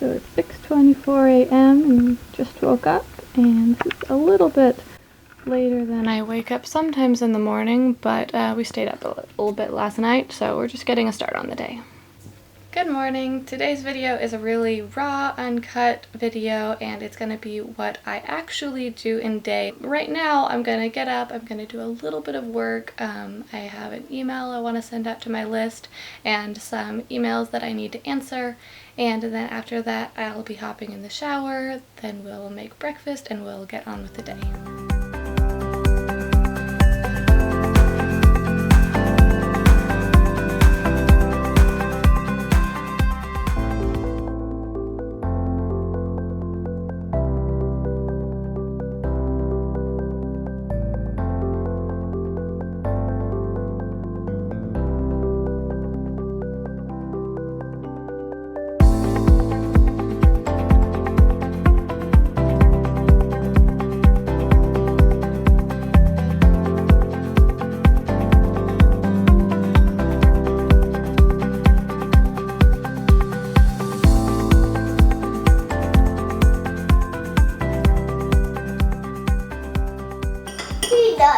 So it's 6:24 a.m. and just woke up, and it's a little bit later than I wake up sometimes in the morning, but we stayed up a little bit last night, so we're just getting a start on the day. Good morning! Today's video is a really raw, uncut video, and it's going to be what I actually do in a day. Right now, I'm going to get up, I'm going to do a little bit of work. I have an email I want to send out to my list and some emails that I need to answer, and then after that I'll be hopping in the shower, then we'll make breakfast and we'll get on with the day.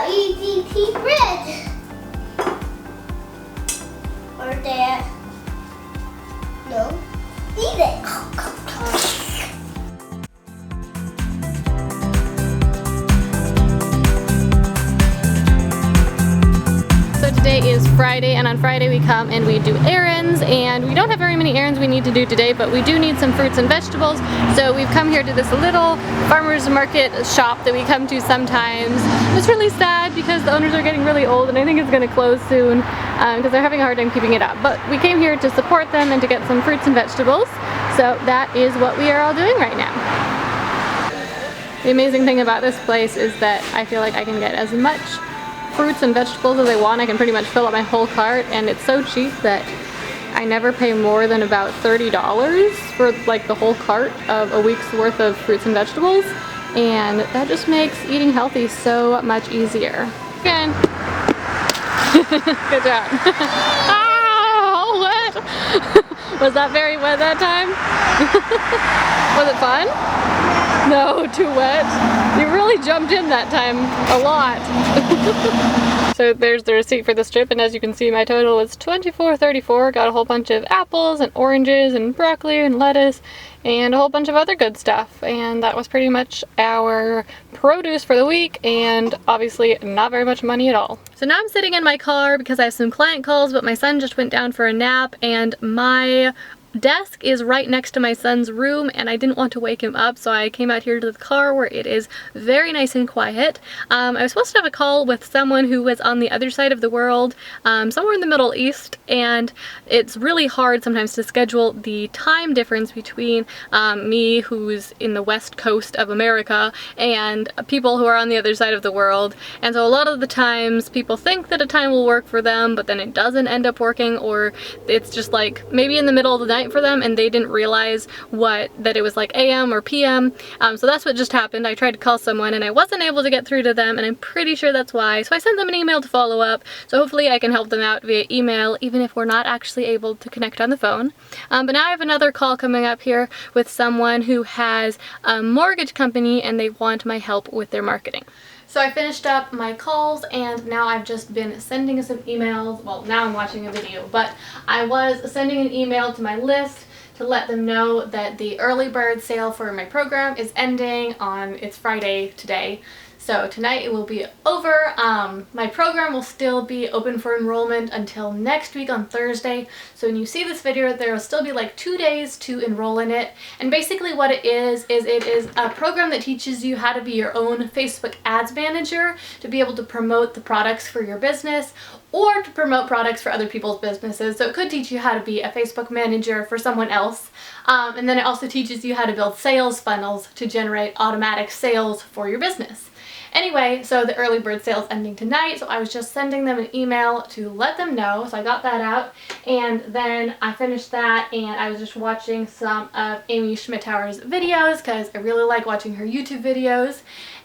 Easy bread. Or there. No. Eat it. So today is Friday, and on Friday we come and we do errands, and we don't have very many errands we need to do today, but we do need some fruits and vegetables. So we've come here to this little farmer's market shop that we come to sometimes. It's really sad because the owners are getting really old, and I think it's going to close soon because they're having a hard time keeping it up. But we came here to support them and to get some fruits and vegetables. So that is what we are all doing right now. The amazing thing about this place is that I feel like I can get as much fruits and vegetables as I want. I can pretty much fill up my whole cart, and it's so cheap that I never pay more than about $30 for like the whole cart of a week's worth of fruits and vegetables, and that just makes eating healthy so much easier. Again. Good job. Oh, wet. Was that very wet that time? Was it fun? No, too wet. You really jumped in that time a lot. So there's the receipt for this trip, and as you can see, my total was $24.34. Got a whole bunch of apples and oranges and broccoli and lettuce and a whole bunch of other good stuff, and that was pretty much our produce for the week, and obviously not very much money at all. So now I'm sitting in my car because I have some client calls, but my son just went down for a nap, and my desk is right next to my son's room, and I didn't want to wake him up, so I came out here to the car where it is very nice and quiet. I was supposed to have a call with someone who was on the other side of the world, somewhere in the Middle East, and it's really hard sometimes to schedule the time difference between me, who's in the west coast of America, and people who are on the other side of the world. And so a lot of the times people think that a time will work for them, but then it doesn't end up working, or it's just like maybe in the middle of the night for them and they didn't realize that it was like AM or PM. So that's what just happened. I tried to call someone and I wasn't able to get through to them, and I'm pretty sure that's why. So I sent them an email to follow up, so hopefully I can help them out via email even if we're not actually able to connect on the phone. But now I have another call coming up here with someone who has a mortgage company and they want my help with their marketing. So I finished up my calls, and now I've just been sending some emails. Well, now I'm watching a video, but I was sending an email to my list to let them know that the early bird sale for my program is ending on, it's Friday today. So tonight it will be over. My program will still be open for enrollment until next week on Thursday. So when you see this video, there will still be like 2 days to enroll in it. And basically what it is a program that teaches you how to be your own Facebook ads manager, to be able to promote the products for your business or to promote products for other people's businesses. So it could teach you how to be a Facebook manager for someone else. And then it also teaches you how to build sales funnels to generate automatic sales for your business. Anyway, so the early bird sale is ending tonight, so I was just sending them an email to let them know, so I got that out, and then I finished that, and I was just watching some of Amy Schmittauer's videos, because I really like watching her YouTube videos,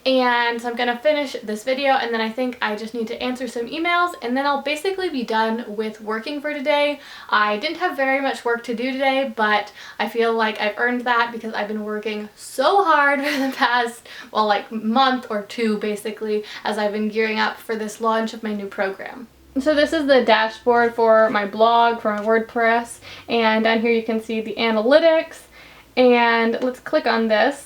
And so I'm gonna finish this video, and then I think I just need to answer some emails, and then I'll basically be done with working for today. I didn't have very much work to do today, but I feel like I've earned that because I've been working so hard for the past, well, like month or two basically, as I've been gearing up for this launch of my new program. So this is the dashboard for my blog, for my WordPress, and down here you can see the analytics, and let's click on this.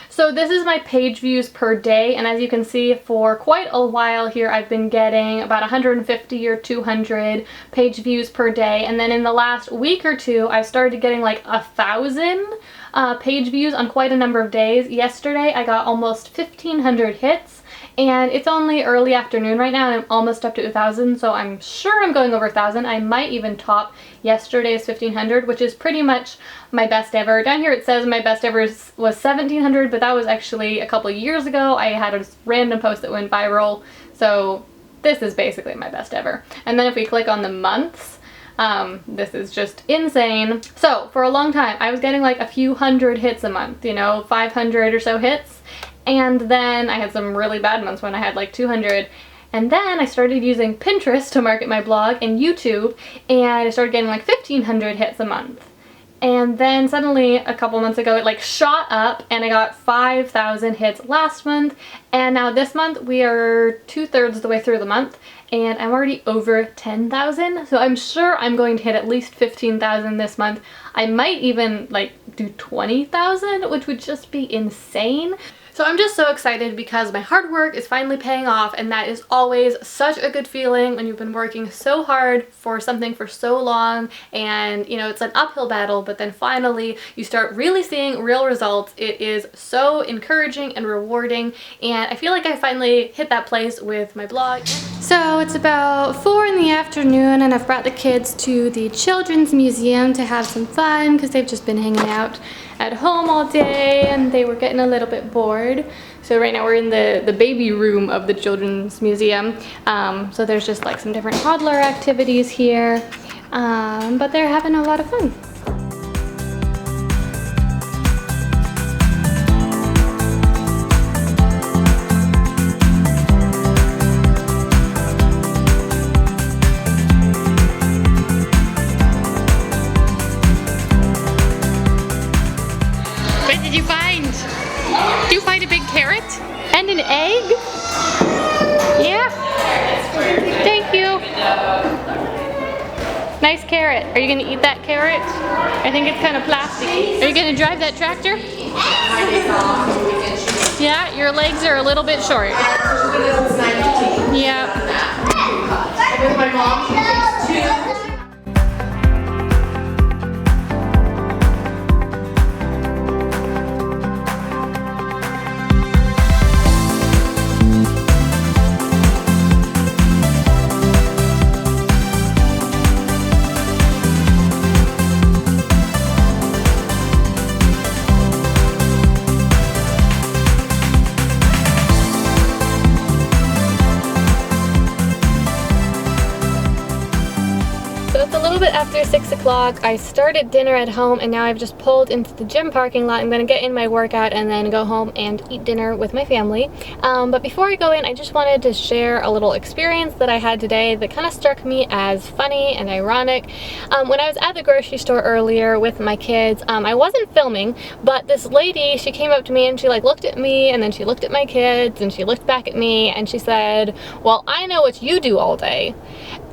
So this is my page views per day, and as you can see, for quite a while here I've been getting about 150 or 200 page views per day, and then in the last week or two I started getting like 1,000 page views on quite a number of days. Yesterday I got almost 1,500 hits, and it's only early afternoon right now and I'm almost up to 1,000, so I'm sure I'm going over 1,000. I might even top yesterday's 1,500, which is pretty much my best ever. Down here it says my best ever was 1,700, but that was actually a couple years ago. I had a random post that went viral, so this is basically my best ever. And then if we click on the months, this is just insane. So for a long time I was getting like a few hundred hits a month, you know, 500 or so hits. And then I had some really bad months when I had like 200. And then I started using Pinterest to market my blog and YouTube, and I started getting like 1,500 hits a month. And then suddenly a couple months ago it like shot up and I got 5,000 hits last month, and now this month we are 2/3 of the way through the month and I'm already over 10,000. So I'm sure I'm going to hit at least 15,000 this month. I might even like do 20,000, which would just be insane. So I'm just so excited because my hard work is finally paying off, and that is always such a good feeling when you've been working so hard for something for so long, and you know, it's an uphill battle, but then finally you start really seeing real results. It is so encouraging and rewarding, and I feel like I finally hit that place with my blog. So it's about 4 in the afternoon and I've brought the kids to the Children's Museum to have some fun because they've just been hanging out at home all day and they were getting a little bit bored. So right now we're in the baby room of the Children's Museum. So there's just like some different toddler activities here, but they're having a lot of fun. What did you find? Did you find a big carrot? And an egg? Yeah. Thank you. Nice carrot. Are you gonna eat that carrot? I think it's kind of plastic. Are you gonna drive that tractor? Yeah, your legs are a little bit short. Yeah. With my mom, she takes 2. After 6 o'clock, I started dinner at home and now I've just pulled into the gym parking lot. I'm gonna get in my workout and then go home and eat dinner with my family. But before I go in, I just wanted to share a little experience that I had today that kind of struck me as funny and ironic. When I was at the grocery store earlier with my kids, I wasn't filming, but this lady, she came up to me and she like looked at me and then she looked at my kids and she looked back at me and she said, "Well, I know what you do all day."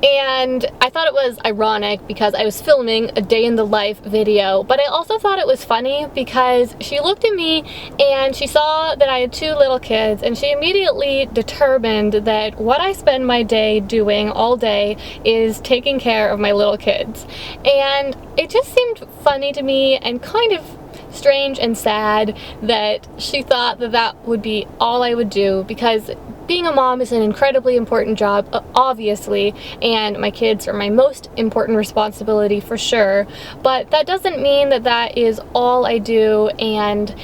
And I thought it was ironic because I was filming a day in the life video, but I also thought it was funny because she looked at me and she saw that I had 2 little kids and she immediately determined that what I spend my day doing all day is taking care of my little kids. And it just seemed funny to me and kind of strange and sad that she thought that that would be all I would do, because being a mom is an incredibly important job, obviously, and my kids are my most important responsibility for sure, but that doesn't mean that that is all I do. And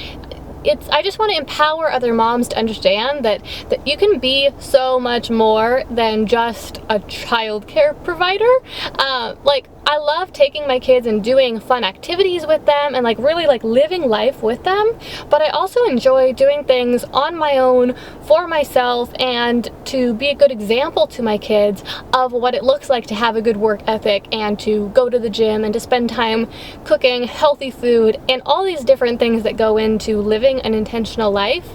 I just want to empower other moms to understand that you can be so much more than just a child care provider. Like, I love taking my kids and doing fun activities with them and like really like living life with them, but I also enjoy doing things on my own for myself and to be a good example to my kids of what it looks like to have a good work ethic and to go to the gym and to spend time cooking healthy food and all these different things that go into living an intentional life.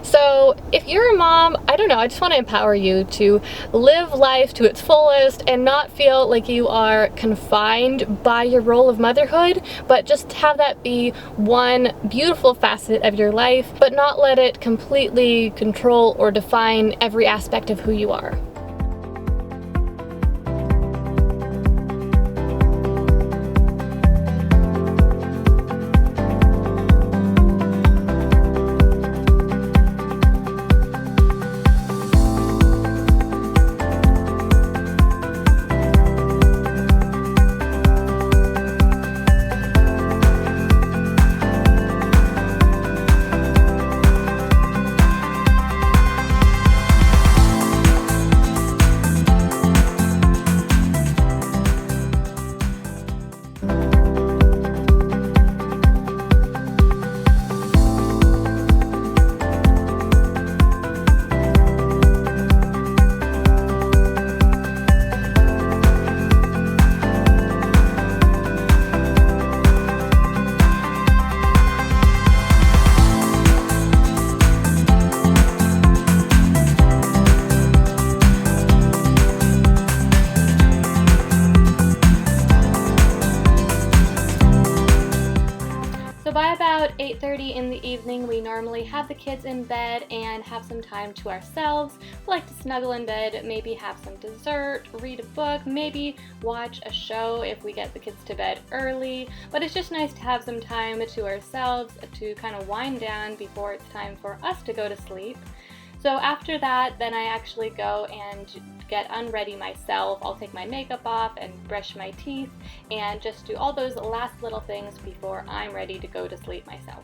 So if you're a mom, I don't know, I just want to empower you to live life to its fullest and not feel like you are confined by your role of motherhood, but just have that be one beautiful facet of your life, but not let it completely control or define every aspect of who you are. By about 8:30 in the evening, we normally have the kids in bed and have some time to ourselves. We like to snuggle in bed, maybe have some dessert, read a book, maybe watch a show if we get the kids to bed early. But it's just nice to have some time to ourselves to kind of wind down before it's time for us to go to sleep. So after that, then I actually go and get unready myself. I'll take my makeup off and brush my teeth and just do all those last little things before I'm ready to go to sleep myself.